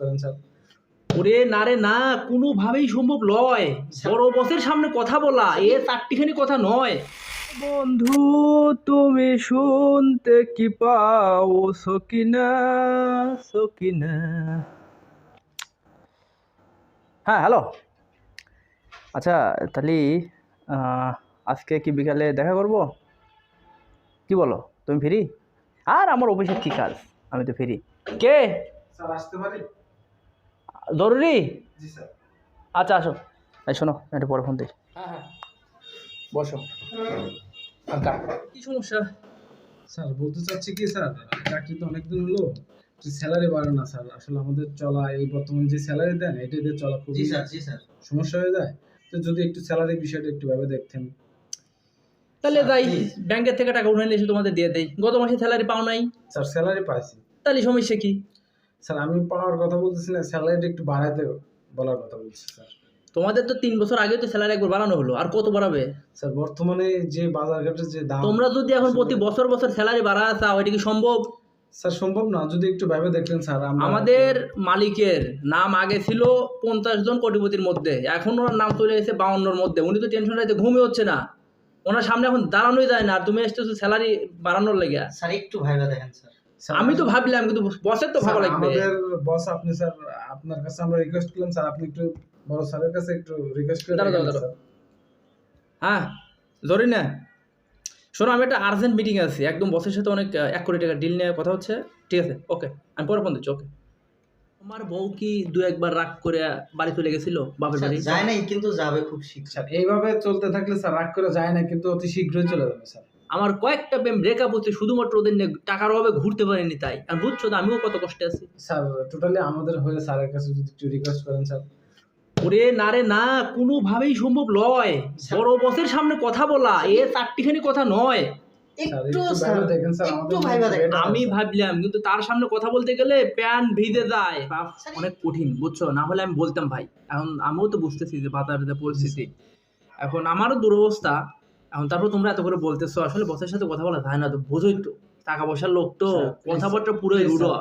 করেন স্যার। ওরে না রে না, কোনোভাবেই সম্ভব নয়। বড় বসের সামনে কথা বলা এ চারটিখানি কথা নয়। বন্ধু তুমি শুনতে কি পাও সকিনা সকিনা। হ্যাঁ হ্যালো। আচ্ছা তাহলে আজকে কি বিকালে দেখা করব? কি বলো, তুমি ফ্রি? আর আমার অফিসের কি কাজ, আমি তো ফ্রি। কে স্যার আসতে পারি? জরুরি? জি স্যার। আচ্ছা আসো। এই শোনো, একটু পরে ফোন দিই। হ্যাঁ হ্যাঁ বসো। কি সমস্যা? স্যার বলতে চাচ্ছি কি স্যার, চাকরি তো অনেকদিন হলো, স্যালারি বাড়ে না স্যার। আসলে আমাদের চলা এই বর্তমান যে স্যালারি দেন এটাই দিয়ে চলা খুবই সমস্যা হয়ে যায়। তো যদি একটু স্যালারি বিষয়টা একটু ভাবে দেখতেন। তাহলে যাই ব্যাংকের থেকে টাকা উঠাই নিয়ে এসে তোমাদের দিয়ে দেই। গত মাসে স্যালারি পাও নাই? স্যার স্যালারি পাইছি। তাহলে সমস্যা কি? স্যার আমি পাওয়ার কথা বলতেছি না, স্যালারিটা একটু বাড়াতে বলার কথা বলছি স্যার। তোমাদের তো 3 বছর আগে তো স্যালারি একবার বাড়ানো হলো, আর কত বাড়াবে? স্যার বর্তমানে যে বাজারঘাটের যে দাম, তোমরা যদি এখন প্রতি বছর বছর স্যালারি বাড়াতে চাও, এটা কি সম্ভব? স্যার সম্ভব না। যদি একটু ভেবে দেখতেন স্যার। আমাদের মালিকের নাম আগে ছিল 50 জন কোটিপতির মধ্যে, এখন ওনার নাম চলে এসেছে 52-র মধ্যে। উনি তো টেনশন রাইতে ঘুমই হচ্ছে না, ওনার সামনে এখন দাঁড়ানোই যায় না। আর তুমি এসেছো স্যালারি বাড়ানোর লেগে। স্যার একটু ভাইবা দেখেন স্যার। আমি তো ভাবলাম, কিন্তু বসের তো ভাবা লাগবে। আমাদের বস আপনি স্যার, আপনার কাছে আমরা রিকোয়েস্ট করলাম স্যার, আপনি একটু বড় স্যারের কাছে একটু রিকোয়েস্ট করে দাঁড়াও দাঁড়াও দাঁড়াও। হ্যাঁ জরুরি না, শোনো আমি একটা আর্জেন্ট মিটিং আছি, একদম বসের সাথে অনেক 1 কোটি টাকা ডিল নিয়ে কথা হচ্ছে। ঠিক আছে ওকে, আমি পরে ফোন দিচ্ছি। ওকে। আমার বউ কি 2-1 বার রাগ করে বাড়ি চলে গেছিল বাপের বাড়ি? যায় নাই, কিন্তু যাবে খুব শীঘ্র। স্যার এইভাবে চলতে থাকলে স্যার রাগ করে যায় না, কিন্তু অতি শীঘ্রই চলে যাবে স্যার। আমার কয়েকটা প্রেম ব্রেকআপ হচ্ছে শুধুমাত্র ওদের নিয়ে, টাকার অভাবে ঘুরতে পারিনি তাই। আর বুঝছো তো আমিও কত কষ্টে আছি। স্যার টোটালি আমাদের হয়ে স্যারের কাছে যদি একটু রিকোয়েস্ট করেন স্যার। ওরে না রে না, কোনোভাবেই সম্ভব নয়। বড় বসের সামনে কথা বলা এ চারটিখানি কথা নয়। একটু স্যার ভেবে দেখেন স্যার, একটু আমাদের ভাইবা দেখেন। আমি ভাবলাম, কিন্তু তার সামনে কথা বলতে গেলে প্যান ভিজে যায়, অনেক কঠিন বুঝছো। না হলে আমি বলতাম ভাই। এখন আমিও তো বুঝতেছি যে বাজারের যে পরিস্থিতি, এখন আমারও দুরবস্থা। এখন তারপর তোমরা এত করে বলতেছো, আসলে বসের সাথে কথা বলা যায় না তো, বোঝোই তো টাকা পয়সার লোক তো, কথাবার্তা পুরোই রুড়ো।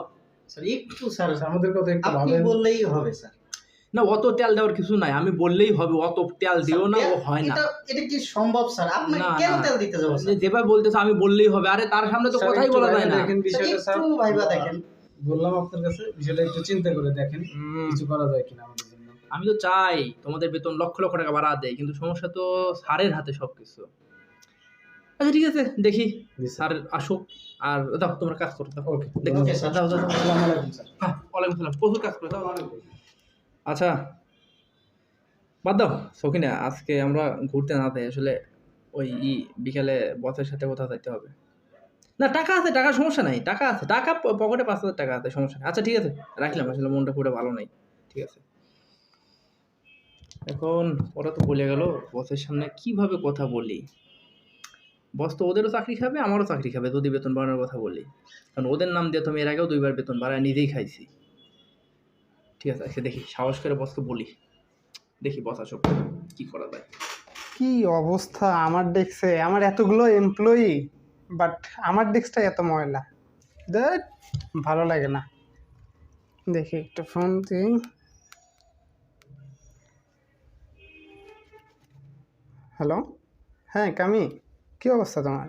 স্যার একটু স্যার আমাদের কথা একটু আপনি ভাবেন। বললেই হবে স্যার। না অত তেল দেওয়ার কিছু নাই, আমি বললেই হবে। অত তেল দিও না, ও হয় না। এটা কি সম্ভব স্যার? আপনাকে না, কেন না। তেল দিতে যাবো স্যার? যেভাবে বলতেছো আমি বললেই হবে, আরে তার সামনে তো স্যার, কথাই একটু বলা ভাবে যায় না। দেখেন বিষয়টা স্যার। একটু ভাইবা দেখেন। বললাম আপনার কাছে বিষয়টা একটু চিন্তা করে দেখেন, কিছু করা যায় কিনা আমাদের জন্য। আমি তো চাই তোমাদের বেতন লক্ষ লক্ষ টাকা বাড়া দেয়, কিন্তু সমস্যা তো স্যারের হাতে সবকিছু। আচ্ছা ঠিক আছে, দেখি স্যার আসুক। আর দাও তোমরা কাজ করো, দাও। ওকে দেখো, ওকে, স্যার। দাও দাও দাও। আসসালামু আলাইকুম স্যার। হ্যাঁ ওয়ালাইকুম সালাম, প্রচুর কাজ করে দাও। আচ্ছা বাদ দাও সখিনা, আজকে আমরা ঘুরতে না যাই আসলে। ওই বিকালে বসের সাথে কোথাও যাইতে হবে। না টাকা আছে, টাকার সমস্যা নাই, টাকা আছে, টাকা পকেটে 5,000 টাকা আছে, সমস্যা নেই। আচ্ছা ঠিক আছে রাখলাম, আসলে মনটা পুরো ভালো নাই। ঠিক আছে। এখন ওরা তো বলে গেল, বসের সামনে কিভাবে কথা বলি। বস তো ওদেরও চাকরি খাবে, আমারও চাকরি খাবে যদি বেতন বাড়ানোর কথা বলি। কারণ ওদের নাম দিয়ে তো আমি এর আগেও 2 বার বেতন বাড়ায় নিজেই খাইছি। ঠিক আছে আজকে দেখি সাহস করে বসকে বলি, দেখি বস আসুক, কি করা যায়। কি অবস্থা আমার ডেস্কে! আমার এতগুলো এমপ্লয়ি, বাট আমার ডেস্কটা এত ময়লা। দ্যাট ভালো লাগে না। দেখি একটু ফোন দিই। হ্যালো, হ্যাঁ কামি, কি অবস্থা তোমার?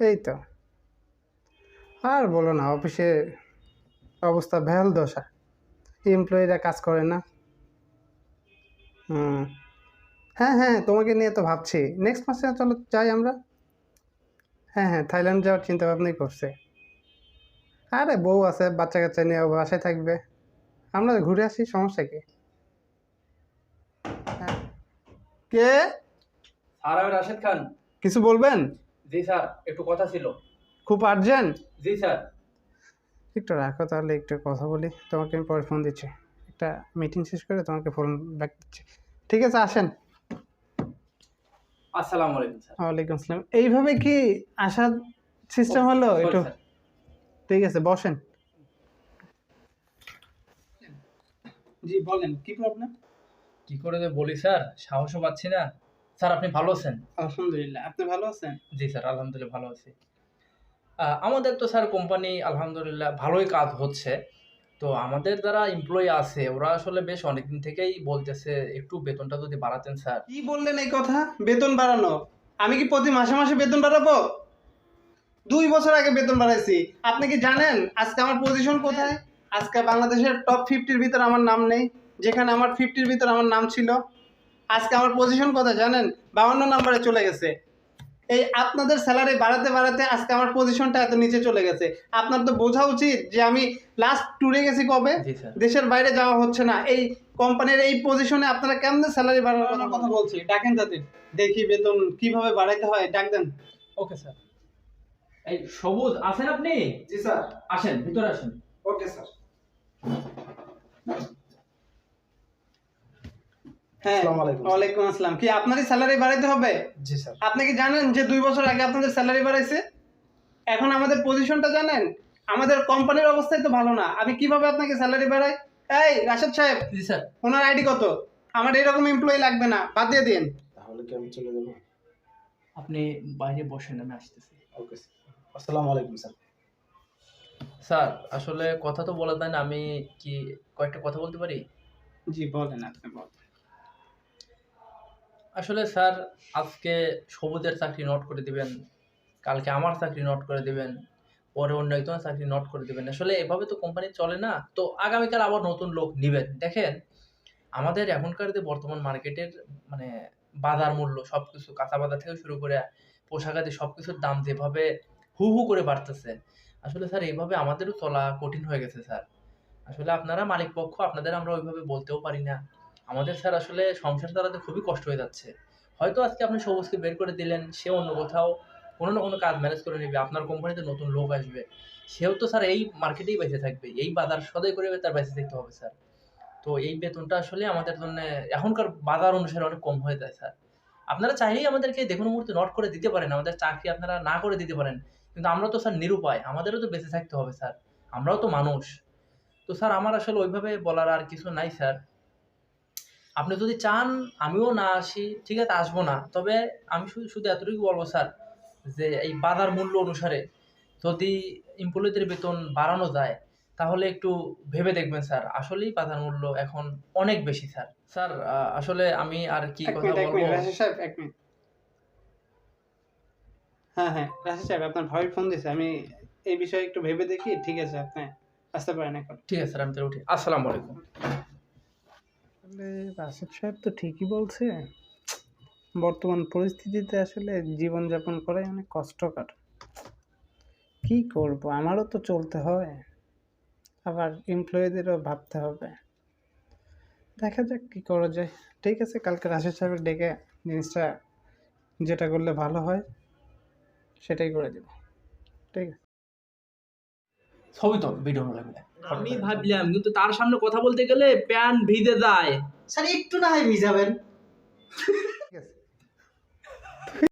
এই তো, আর বলো না, অফিসে অবস্থা ভেল দশা। এমপ্লয়িরা কাজ করে না। হ্যাঁ হ্যাঁ, তোমাকে নিয়ে তো ভাবছি, নেক্সট মাসে চলো যাই আমরা। হ্যাঁ হ্যাঁ, থাইল্যান্ড যাওয়ার চিন্তা ভাবনাই করছে। আরে বউ আছে, বাচ্চা কাচ্চা নিয়ে ও বাসায় থাকবে, আমরা ঘুরে আসি, সমস্যা কি? হ্যাঁ। কে? স্যার আমি রাশেদ খান। কিছু বলবেন? জি স্যার, একটু কথা ছিল। খুব আর্জেন্ট? জি স্যার। একটু রাখো তাহলে, একটু কথা বলি, তোমাকে আমি পরে ফোন দিচ্ছি। একটা মিটিং শেষ করে তোমাকে ফোন ব্যাক দিচ্ছি। ঠিক আছে আসেন। আসসালামু আলাইকুম স্যার। ওয়ালাইকুম আসসালাম। এইভাবে কি আসার সিস্টেম হলো? একটু ঠিক আছে বসেন। জি বলেন, কি প্রবলেম? কি করে যে বলি স্যার, সাহসও পাচ্ছি না। স্যার আপনি ভালো আছেন? আলহামদুলিল্লাহ, আপনি ভালো আছেন? জি স্যার আলহামদুলিল্লাহ ভালো আছি। আমাদের তো স্যার কোম্পানি আলহামদুলিল্লাহ ভালোই কাজ হচ্ছে। তো আমাদের যারা এমপ্লয়ি আছে ওরা আসলে বেশ অনেকদিন থেকেই বলতেছে একটু বেতনটা যদি বাড়াতেন স্যার। কি বললেন এই কথা? বেতন বাড়ানো? আমি কি প্রতি মাসে মাসে বেতন বাড়াবো? 2 বছর আগে বেতন বাড়াইছি। আপনি কি জানেন আজকে আমার পজিশন কোথায়? আজকে বাংলাদেশের টপ 50-র ভিতর আমার নাম নেই, যেখানে আমার 50-র ভিতর আমার নাম ছিল। আজকে আমার পজিশন কোথায় জানেন? 52 নম্বরে চলে গেছে। এই আপনাদের স্যালারি বাড়াতে বাড়াতে আজকে আমার পজিশনটা এত নিচে চলে গেছে। আপনার তো বোঝা উচিত যে আমি লাস্ট ট্যুরে গেছি কবে? জি স্যার। দেশের বাইরে যাওয়া হচ্ছে না। এই কোম্পানির এই পজিশনে আপনারা কেমনে স্যালারি বাড়ানোর কথা বলছি? ডাকেন তাদের, দেখি বেতন কিভাবে বাড়াইতে হয়। ডাক দেন। Okay sir. এই সবুজ আছেন আপনি? জি স্যার। আসেন ভিতরে আসেন। Okay sir. হ্যাঁ, আসসালামু আলাইকুম। ওয়ালাইকুম আসসালাম। কি আপনারই স্যালারি বাড়াইতে হবে? জি স্যার। আপনি কি জানেন যে 2 বছর আগে আপনাদের স্যালারি বাড়াইছে? এখন আমাদের পজিশনটা জানেন? আমাদের কোম্পানির অবস্থাই তো ভালো না। আমি কিভাবে আপনাকে স্যালারি বাড়াই? এই রাশেদ সাহেব, জি স্যার। ওনার আইডি কত? আমার এরকম এমপ্লয়ি লাগবে না, বাদ দিয়ে দিন। তাহলে কি আমি চলে যাবো? আপনি বাইরে বসেন, আমি আসতেছি। Okay sir. আসসালামু আলাইকুম স্যার। স্যার আসলে কথা তো বলা যায় না, আমি কি কয়েকটা কথা বলতে পারি? জি বলেন, আপনি বলেন। আসলে স্যার আজকে সবুজের চাকরি নোট করে দিবেন, কালকে আমার চাকরি নোট করে দিবেন, পরে অন্য একজনের চাকরি নোট করে দিবেন। আসলে এভাবে তো কোম্পানি চলে না। তো আগামীকাল আবার নতুন লোক নিবেন। দেখেন আমাদের এখনকার যে বর্তমান মার্কেটের মানে বাজার মূল্য সবকিছু কাঁচা বাজার থেকে শুরু করে পোশাকাদি সবকিছুর দাম যেভাবে হু হু করে বাড়তেছে, আসলে স্যার এইভাবে আমাদেরও চলা কঠিন হয়ে গেছে স্যার। আসলে আপনারা মালিক পক্ষ, আপনাদের আমরা ওইভাবে বলতেও পারি না। আমাদের স্যার আসলে সংসার চালাতে খুবই কষ্ট হয়ে যাচ্ছে। হয়তো আজকে আপনি সবুজকে বের করে দিলেন, সে অন্য কোথাও কোনো না কোনো কাজ ম্যানেজ করে নেবে, আপনার কোম্পানিতে নতুন লোক আসবে, সেও তো স্যার এই মার্কেটেই বেঁচে থাকবে, এই বাজার সদাই করে তার বেঁচে থাকতে হবে স্যার। তো এই বেতনটা আসলে আমাদের জন্য এখনকার বাজার অনুসারে অনেক কম হয়ে যায় স্যার। আপনারা চাইলেই আমাদেরকে যেকোনো মুহূর্তে নট করে দিতে পারেন, আমাদের চাকরি আপনারা না করে দিতে পারেন, কিন্তু আমরা তো স্যার নিরুপায়, আমাদেরও তো বেঁচে থাকতে হবে স্যার, আমরাও তো মানুষ। তো স্যার আমার আসলে ওইভাবে বলার আর কিছু নাই স্যার। আপনি যদি চান আমিও না আসি, ঠিক আছে আসবো না, তবে আমি শুধু শুধু এতটুকু বলবো স্যার যে এই বাজার মূল্য অনুসারে যদি এমপ্লয়ীদের বেতন বাড়ানো যায় তাহলে একটু ভেবে দেখবেন স্যার, আসলেই বাজার মূল্য এখন অনেক বেশি স্যার। স্যার আসলে আমি আর কি এক কথা মিনিট, এক বলবো। মিনিট, রাশেদ সাহেব, এক মিনিট। হ্যাঁ হ্যাঁ, রাশেদ সাহেব, আপনার ভাই ফোন দিয়েছে, আমি এই বিষয়ে একটু ভেবে দেখি। ঠিক আছে, আপনি আসতে পারেন এখন। ঠিক আছে স্যার, আমি তাহলে উঠি। আসসালামু আলাইকুম। আসলে রাশেদ সাহেব তো ঠিকই বলছে। বর্তমান পরিস্থিতিতে আসলে জীবনযাপন করাই অনেক কষ্টকর। কি করব, আমারও তো চলতে হয়, আবার এমপ্লয়ীদেরও ভাবতে হবে। দেখা যাক কি করা যায়। ঠিক আছে, কালকে রাশেদ সাহেবের ডেকে জিনিসটা যেটা করলে ভালো হয় সেটাই করে দেব। ঠিক আছে। ছবি তো ভিডিও লাগবে। আমি ভাবলাম কিন্তু তার সামনে কথা বলতে গেলে প্যান্ট ভিজে যায়। স্যার একটু না হয় ভিজাবেন।